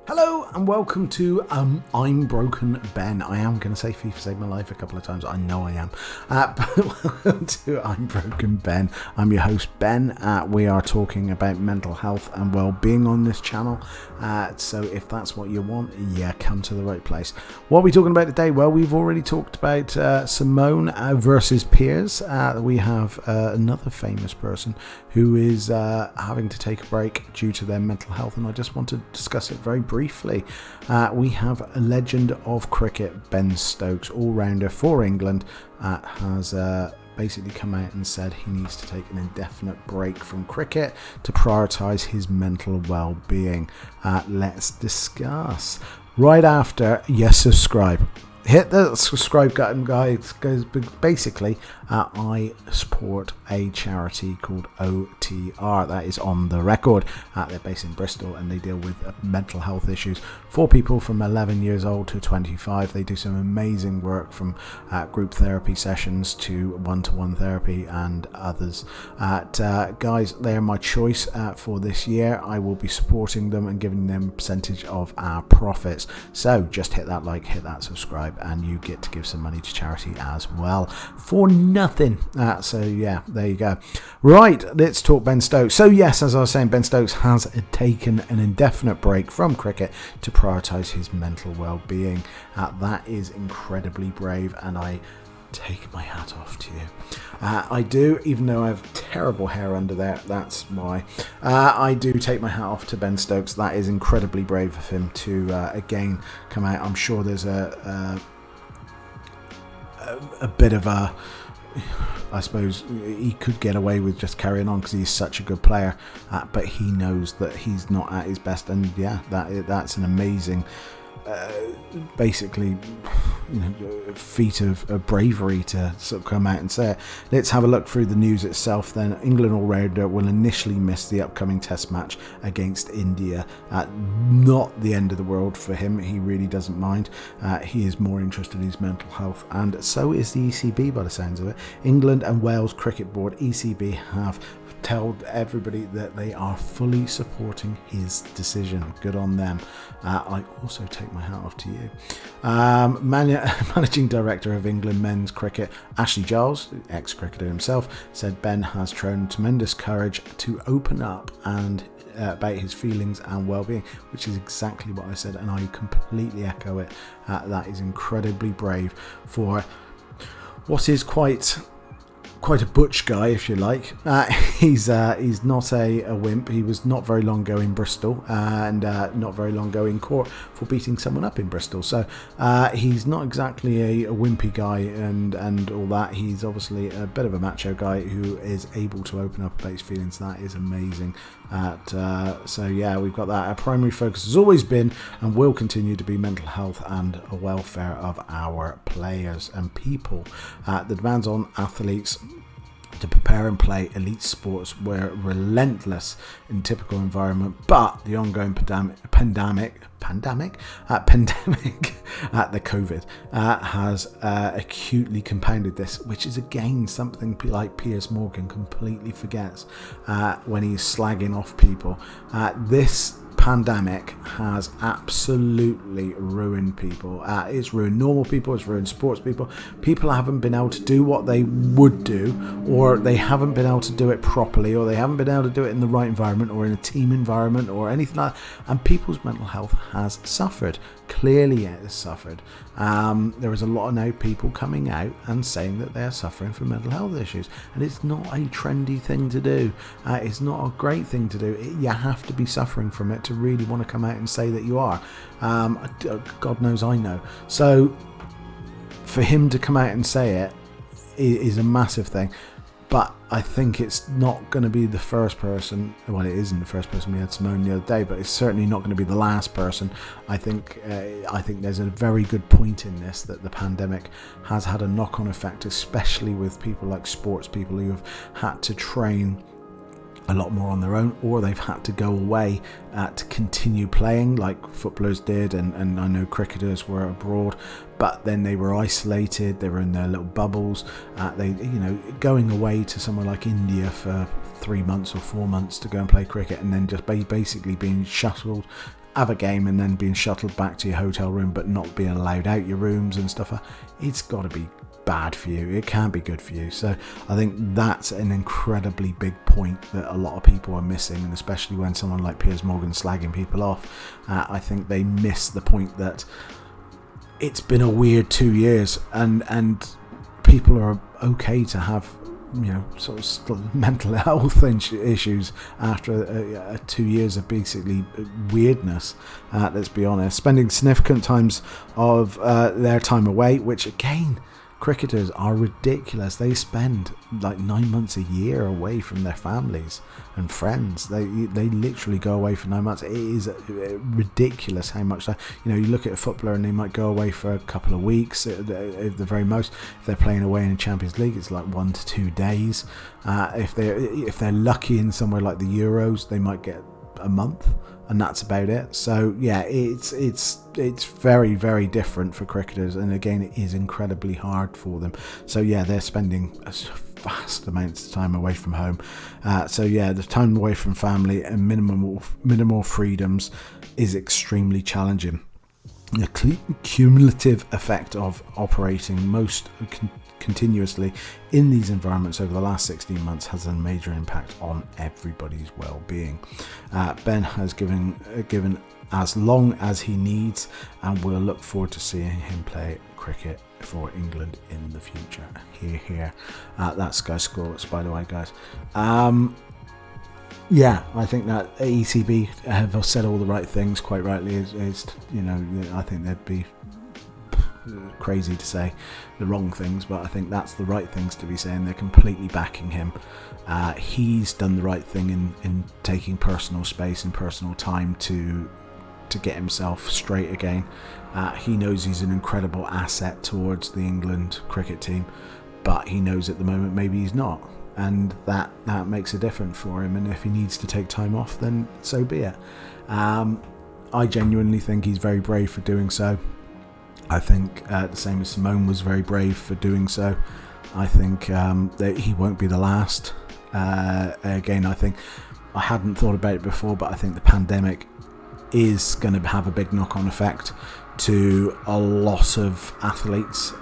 Hello and welcome to I'm Broken Ben. I am going to say FIFA saved my life a couple of times. I know I am. But welcome to I'm Broken Ben. I'm your host Ben. We are talking about mental health and well-being on this channel. So if that's what you want, yeah, come to the right place. What are we talking about today? Well, we've already talked about Simone versus Piers. We have another famous person who is having to take a break due to their mental health, and I just want to discuss it very briefly. We have a legend of cricket, Ben Stokes, all-rounder for England, has basically come out and said he needs to take an indefinite break from cricket to prioritise his mental well-being. Let's discuss. Right after you subscribe. Hit the subscribe button, guys, because basically I support a charity called OTR that is on the record. They're based in Bristol and they deal with mental health issues for people from 11 years old to 25. They do some amazing work, from group therapy sessions to one-to-one therapy and others. Guys, they're my choice for this year. I will be supporting them and giving them a percentage of our profits. So just hit that like, hit that subscribe, and you get to give some money to charity as well for nothing. So yeah, there you go. Right, let's talk Ben Stokes. So yes, as I was saying, Ben Stokes has taken an indefinite break from cricket to prioritise his mental well-being. That is incredibly brave, and I take my hat off to you. I do, even though I have terrible hair under there, that's why. I do take my hat off to Ben Stokes. That is incredibly brave of him to again come out. I'm sure there's a bit of a, I suppose he could get away with just carrying on because he's such a good player, but he knows that he's not at his best, and yeah, that's an amazing basically, feat of bravery to sort of come out and say it. Let's have a look through the news itself then. England all-rounder will initially miss the upcoming test match against India. Not the end of the world for him. He really doesn't mind. He is more interested in his mental health, and so is the ECB by the sounds of it. England and Wales Cricket Board, ECB, have told everybody that they are fully supporting his decision. Good on them. I also take my hat off to you. Managing Director of England Men's Cricket, Ashley Giles, ex-cricketer himself, said Ben has shown tremendous courage to open up and about his feelings and well-being, which is exactly what I said, and I completely echo it. That is incredibly brave for what is quite a butch guy, if you like. He's not a wimp. He was not very long ago in Bristol, and not very long ago in court for beating someone up in Bristol. So he's not exactly a wimpy guy and all that. He's obviously a bit of a macho guy who is able to open up about his feelings. That is amazing. So yeah, we've got that. Our primary focus has always been and will continue to be mental health and the welfare of our players and people. The demands on athletes to prepare and play elite sports were relentless in typical environment, but the ongoing pandemic, the COVID, has acutely compounded this, which is again something like Piers Morgan completely forgets when he's slagging off people. This pandemic has absolutely ruined people. It's ruined normal people, it's ruined sports people. People haven't been able to do what they would do, or they haven't been able to do it properly, or they haven't been able to do it in the right environment or in a team environment or anything like that, and people's mental health has suffered. Clearly it has suffered. There is a lot of now people coming out and saying that they are suffering from mental health issues, and it's not a trendy thing to do. It's not a great thing to do. You have to be suffering from it to really want to come out and say that you are. God knows I know. So for him to come out and say it is a massive thing. But I think it's not going to be the first person. Well, it isn't the first person. We had Simone the other day, but it's certainly not going to be the last person. I think there's a very good point in this, that the pandemic has had a knock-on effect, especially with people like sports people who have had to train a lot more on their own, or they've had to go away to continue playing like footballers did, and I know cricketers were abroad, but then they were isolated, they were in their little bubbles. Going away to somewhere like India for 3 months or 4 months to go and play cricket, and then just basically being shuttled have a game and then being shuttled back to your hotel room but not being allowed out your rooms and stuff, it's got to be bad for you. It can be good for you. So I think that's an incredibly big point that a lot of people are missing, and especially when someone like Piers Morgan slagging people off, I think they miss the point that it's been a weird 2 years, and people are okay to have, you know, sort of mental health issues after 2 years of basically weirdness. Let's be honest, spending significant times of their time away, which again, cricketers are ridiculous. They spend like 9 months a year away from their families and friends. They literally go away for 9 months. It is ridiculous how much that, you know, you look at a footballer and they might go away for a couple of weeks at the very most. If they're playing away in the Champions League, it's like 1 to 2 days. If they're lucky in somewhere like the Euros, they might get a month, and that's about it. So yeah, it's very, very different for cricketers, and again, it is incredibly hard for them. So yeah, they're spending vast amounts of time away from home. So yeah, the time away from family and minimal freedoms is extremely challenging. The cumulative effect of operating most continuously in these environments over the last 16 months has a major impact on everybody's well-being. Ben has given as long as he needs, and we'll look forward to seeing him play cricket for England in the future. Here. That's Sky Sports, by the way, guys. Yeah, I think that ECB have said all the right things, quite rightly. Is, you know, I think they'd be crazy to say the wrong things, but I think that's the right things to be saying. They're completely backing him. He's done the right thing in taking personal space and personal time to get himself straight again. He knows he's an incredible asset towards the England cricket team, but he knows at the moment maybe he's not, and that makes a difference for him. And if he needs to take time off, then so be it. I genuinely think he's very brave for doing so. I think the same as Simone was very brave for doing so. I think that he won't be the last. Again, I think I hadn't thought about it before, but I think the pandemic is going to have a big knock-on effect to a lot of athletes.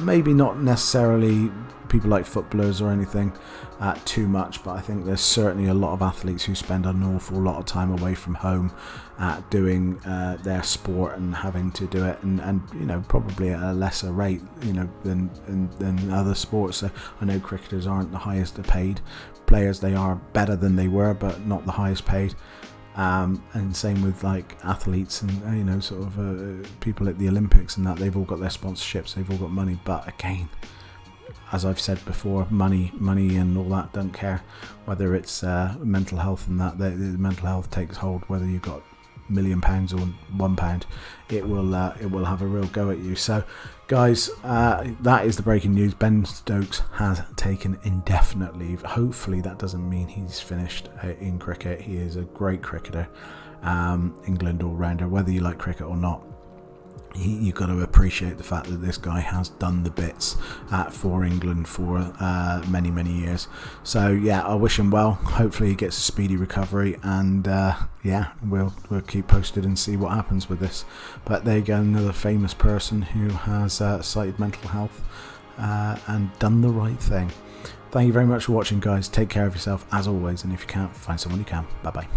Maybe not necessarily people like footballers or anything too much, but I think there's certainly a lot of athletes who spend an awful lot of time away from home doing their sport and having to do it, and you know, probably at a lesser rate, you know, than other sports. So I know cricketers aren't the highest paid players. They are better than they were, but not the highest paid. And same with like athletes and you know, sort of people at the Olympics and that. They've all got their sponsorships, they've all got money, but again, as I've said before, money and all that don't care. Whether it's mental health and that, the mental health takes hold. Whether you've got £1 million or £1, it will have a real go at you. So guys, that is the breaking news. Ben Stokes has taken indefinite leave. Hopefully that doesn't mean he's finished in cricket. He is a great cricketer, England all-rounder, whether you like cricket or not. You've got to appreciate the fact that this guy has done the bits for England for many years. So yeah, I wish him well. Hopefully he gets a speedy recovery, and yeah, we'll keep posted and see what happens with this. But there you go, another famous person who has cited mental health and done the right thing. Thank you very much for watching, guys. Take care of yourself as always, and if you can't, find someone you can. Bye bye.